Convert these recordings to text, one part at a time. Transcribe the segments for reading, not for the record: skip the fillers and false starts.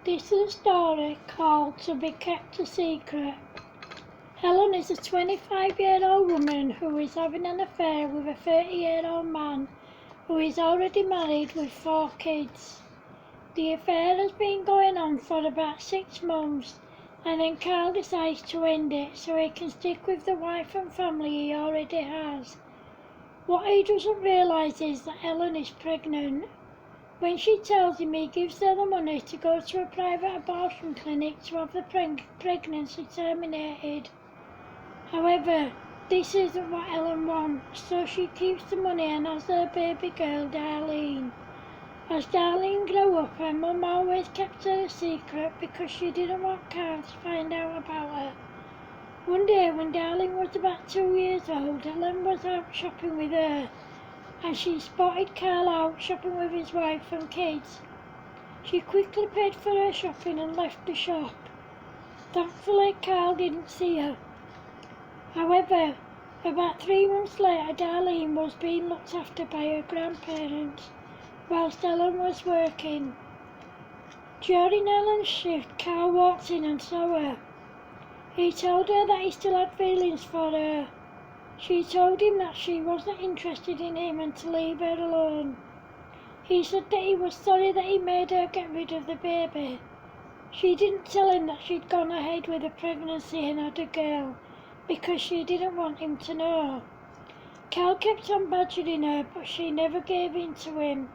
This is a story called To Be Kept a Secret. Helen is a 25-year-old woman who is having an affair with a 30-year-old man who is already married with 4 kids. The affair has been going on for about 6 months, and then Carl decides to end it so he can stick with the wife and family he already has. What he doesn't realise is that Helen is pregnant. When she tells him, he gives her the money to go to a private abortion clinic to have the pregnancy terminated. However, this isn't what Helen wants, so she keeps the money and has her baby girl, Darlene. As Darlene grew up, her mum always kept her a secret because she didn't want Carl to find out about her. One day when Darlene was about 2 years old, Helen was out shopping with her, and she spotted Carl out shopping with his wife and kids. She quickly paid for her shopping and left the shop. Thankfully, Carl didn't see her. However, about 3 months later, Darlene was being looked after by her grandparents, whilst Helen was working. During Helen's shift, Carl walked in and saw her. He told her that he still had feelings for her. She told him that she wasn't interested in him and to leave her alone. He said that he was sorry that he made her get rid of the baby. She didn't tell him that she'd gone ahead with a pregnancy and had a girl, because she didn't want him to know. Carl kept on badgering her, but she never gave in to him.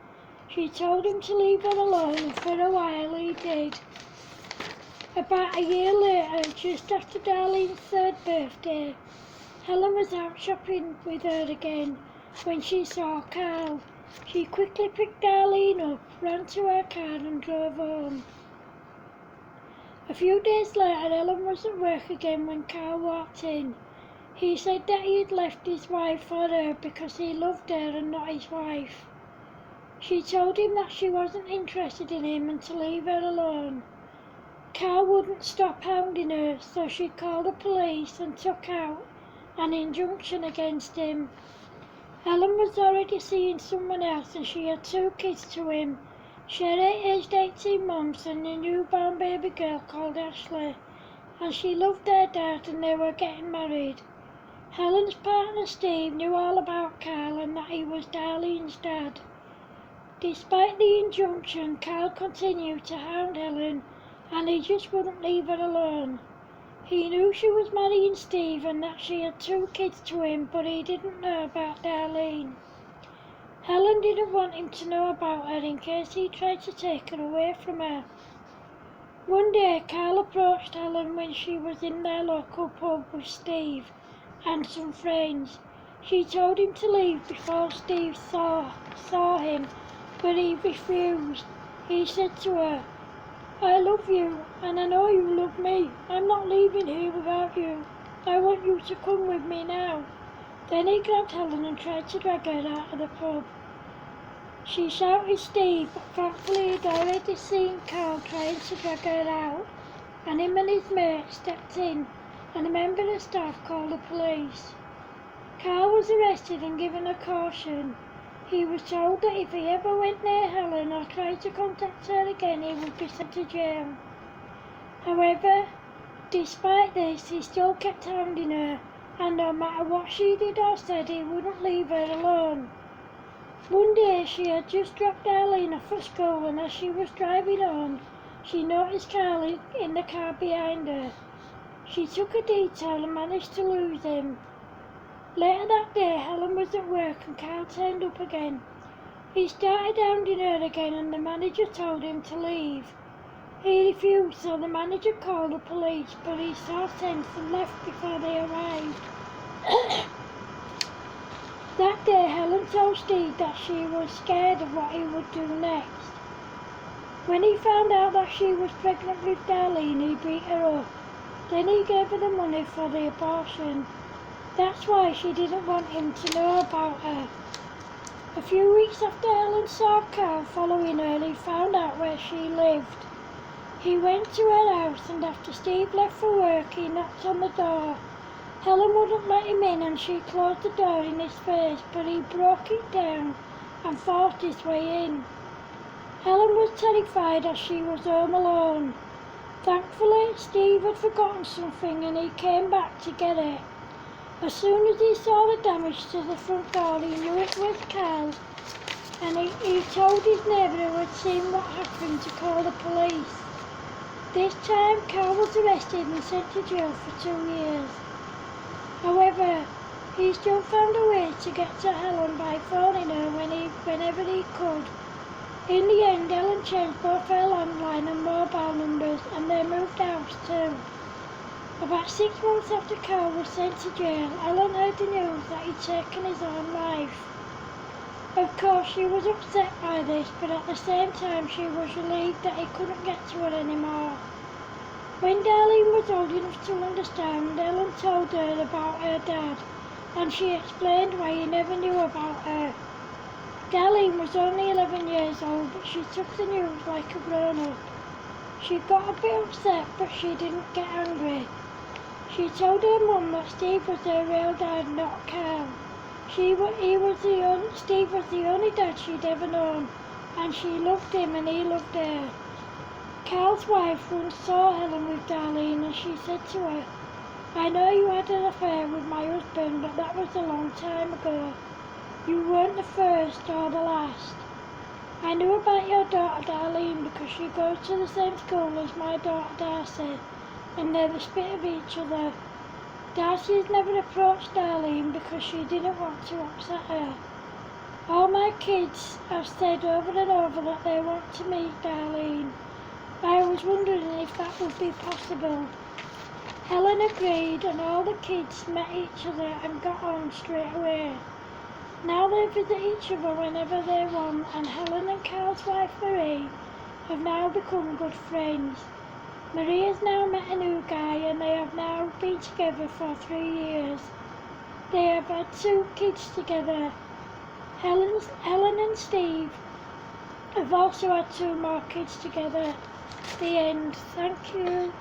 She told him to leave her alone, and for a while he did. About a year later, just after Darlene's 3rd birthday, Helen was out shopping with her again when she saw Carl. She quickly picked Darlene up, ran to her car and drove home. A few days later, Helen was at work again when Carl walked in. He said that he had left his wife for her because he loved her and not his wife. She told him that she wasn't interested in him and to leave her alone. Carl wouldn't stop hounding her, so she called the police and took out an injunction against him. Helen was already seeing someone else and she had 2 kids to him. She had aged 18 months and a newborn baby girl called Ashley, and she loved their dad and they were getting married. Helen's partner Steve knew all about Carl and that he was Darlene's dad. Despite the injunction, Carl continued to hound Helen and he just wouldn't leave her alone. He knew she was marrying Steve and that she had 2 kids to him, but he didn't know about Darlene. Helen didn't want him to know about her in case he tried to take her away from her. One day, Carl approached Helen when she was in their local pub with Steve and some friends. She told him to leave before Steve saw him, but he refused. He said to her, "I love you, and I know you love me. I'm not leaving here without you. I want you to come with me now." Then he grabbed Helen and tried to drag her out of the pub. She shouted Steve, but thankfully he'd already seen Carl trying to drag her out, and him and his mate stepped in, and a member of staff called the police. Carl was arrested and given a caution. He was told that if he ever went near Helen or tried to contact her again, he would be sent to jail. However, despite this, he still kept hounding her, and no matter what she did or said, he wouldn't leave her alone. One day, she had just dropped Darlene off at school, and as she was driving home, she noticed Carl in the car behind her. She took a detour and managed to lose him. Later that day, Helen was at work and Carl turned up again. He started hounding her again and the manager told him to leave. He refused, so the manager called the police, but he saw sense and left before they arrived. That day, Helen told Steve that she was scared of what he would do next. When he found out that she was pregnant with Darlene, he beat her up. Then he gave her the money for the abortion. That's why she didn't want him to know about her. A few weeks after Helen saw Carl following her, he found out where she lived. He went to her house and after Steve left for work, he knocked on the door. Helen wouldn't let him in and she closed the door in his face, but he broke it down and forced his way in. Helen was terrified as she was home alone. Thankfully, Steve had forgotten something and he came back to get it. As soon as he saw the damage to the front door, he knew it was Carl, and he told his neighbour who had seen what happened to call the police. This time, Carl was arrested and sent to jail for 2 years. However, he still found a way to get to Helen by phoning her whenever he could. In the end, Helen changed both her landline and mobile numbers, and they moved house too. About 6 months after Carl was sent to jail, Helen heard the news that he'd taken his own life. Of course, she was upset by this, but at the same time she was relieved that he couldn't get to her anymore. When Darlene was old enough to understand, Helen told her about her dad, and she explained why he never knew about her. Darlene was only 11 years old, but she took the news like a grown-up. She got a bit upset, but she didn't get angry. She told her mum that Steve was her real dad, not Carl. Steve was the only dad she'd ever known, and she loved him and he loved her. Carl's wife once saw Helen with Darlene, and she said to her, "I know you had an affair with my husband, but that was a long time ago. You weren't the first or the last. I knew about your daughter Darlene because she goes to the same school as my daughter Darcy, and they're the spit of each other. Darcy's never approached Darlene because she didn't want to upset her. All my kids have said over and over that they want to meet Darlene. I was wondering if that would be possible." Helen agreed, and all the kids met each other and got on straight away. Now they visit each other whenever they want, and Helen and Carl's wife Marie have now become good friends. Marie has now met a new guy, and they have now been together for 3 years. They have had 2 kids together. Helen and Steve have also had 2 more kids together. The end. Thank you.